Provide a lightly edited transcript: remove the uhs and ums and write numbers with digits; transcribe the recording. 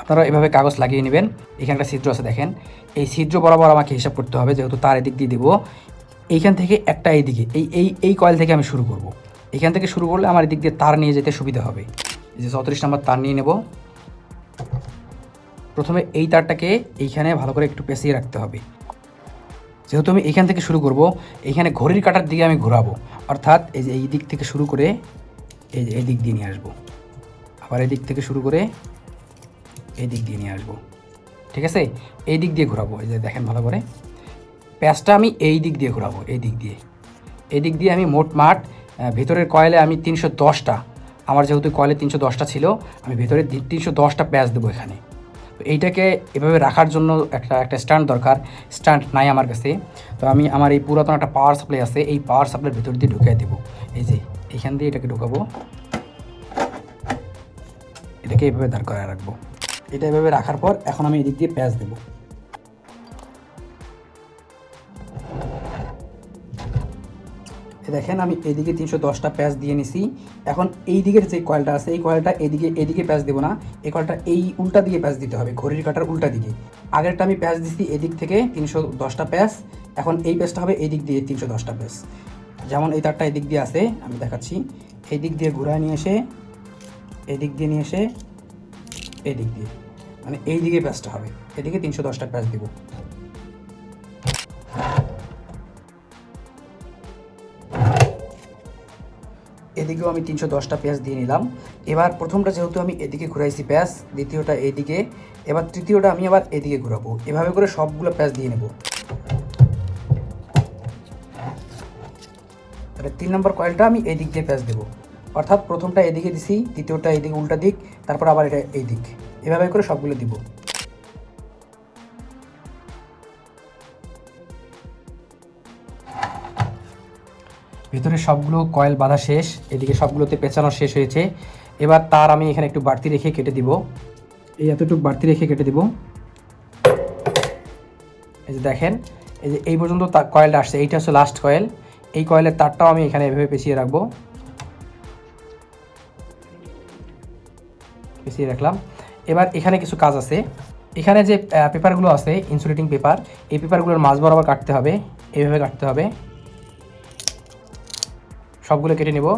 আপনারা এভাবে কাগজ লাগিয়ে নেবেন। এখানে একটা ছিদ্র আছে দেখেন, এই ছিদ্র বরাবর আমাকে হিসাব করতে হবে, যেহেতু তার এদিক দিয়ে দেবো। এইখান থেকে একটা এইদিকে এই কয়েল থেকে আমি শুরু করব। এখান থেকে শুরু করলে আমার এদিক দিয়ে তার নিয়ে যেতে সুবিধা হবে। এই যে 34 নম্বর তার নিয়ে নেব। প্রথমে এই তারটাকে এইখানে ভালো করে একটু পেঁচিয়ে রাখতে হবে। যেহেতু আমি এইখান থেকে শুরু করব, এইখানে ঘড়ির কাঁটার দিকে আমি ঘোরাবো, অর্থাৎ এই যে এই দিক থেকে শুরু করে এই যে এই দিক দিয়ে নিয়ে আসবো, আবার এই দিক থেকে শুরু করে এই দিক দিয়ে নিয়ে আসবো। ঠিক আছে, এই দিক দিয়ে ঘোরাবো। এই যে দেখেন ভালো করে, প্যাঁচটা আমি এই দিক দিয়ে ঘোরাবো, এই দিক দিয়ে আমি মোটমাট ভিতরের কয়েলে আমি 310টা, আমার যেহেতু কয়েলে 310টা ছিল, আমি ভিতরে 310টা প্যাঁচ দেবো এখানে। তো এইটাকে এভাবে রাখার জন্য একটা স্ট্যান্ড দরকার। স্ট্যান্ড নাই আমার কাছে, তো আমি আমার এই পুরাতন একটা পাওয়ার সাপ্লাই আছে, এই পাওয়ার সাপ্লাইয়ের ভিতর দিয়ে ঢুকিয়ে দেবো। এই যে এইখান দিয়ে এটাকে ঢুকাবো, এটাকে এইভাবে দাঁড় করায় রাখবো। এটা এভাবে রাখার পর এখন আমি এদিক দিয়ে প্যাঁচ দেবো। দেখেন আমি এদিকে 310টা প্যাচ দিয়ে নিছি। এখন এই দিকের যে কয়েলটা আছে, এই কয়েলটা এদিকে প্যাচ দেবো না, এই কয়েলটা এই উল্টা দিকে প্যাচ দিতে হবে, ঘড়ির কাঁটার উল্টা দিকে। আগেরটা আমি প্যাচ দিচ্ছি এদিক থেকে 310টা প্যাচ, এখন এই প্যাচটা হবে এই দিক দিয়ে 310টা প্যাচ। যেমন এই তারটা এদিক দিয়ে আছে, আমি দেখাচ্ছি, এই দিক দিয়ে ঘুরায় নিয়ে এসে এদিক দিয়ে নিয়ে এসে এদিক দিয়ে, মানে এই দিকে প্যাচটা হবে, এদিকে 310টা প্যাচ দেবো। এদিকেও আমি 310টা প্যাচ দিয়ে নিলাম। এবার প্রথমটা যেহেতু আমি এদিকে ঘুরাইছি প্যাচ, দ্বিতীয়টা এদিকে, এবার তৃতীয়টা আমি আবার এদিকে ঘুরাবো। এভাবে করে সবগুলো প্যাচ দিয়ে নেব। তাহলে 3 নম্বর কয়েলটা আমি এদিক দিয়ে প্যাচ দেবো, অর্থাৎ প্রথমটা এদিকে দিছি, দ্বিতীয়টা এদিকে উল্টা দিক, তারপর আবার এটা এই দিক, এভাবে করে সবগুলো দিব। ভিতরে সবগুলো কয়েল বাঁধা শেষ, এদিকে সবগুলোতে পেঁচানো শেষ হয়েছে। এবার তার আমি এখানে একটু বাড়তি রেখে কেটে দিব, এই এতটুকু বাড়তি রেখে কেটে দিব। এই যে দেখেন, এই যে এই পর্যন্ত কয়েলটা আসছে, এইটা হচ্ছে লাস্ট কয়েল। এই কয়েলের তারটাও আমি এখানে এভাবে পেঁচিয়ে রাখবো, পেঁচিয়ে রাখলাম। এবার এখানে কিছু কাজ আছে। এখানে যে পেপারগুলো আছে, ইনসুলেটিং পেপার, এই পেপারগুলোর মাঝ বরাবর কাটতে হবে, এইভাবে কাটতে হবে। সবগুলো কেটে নেব।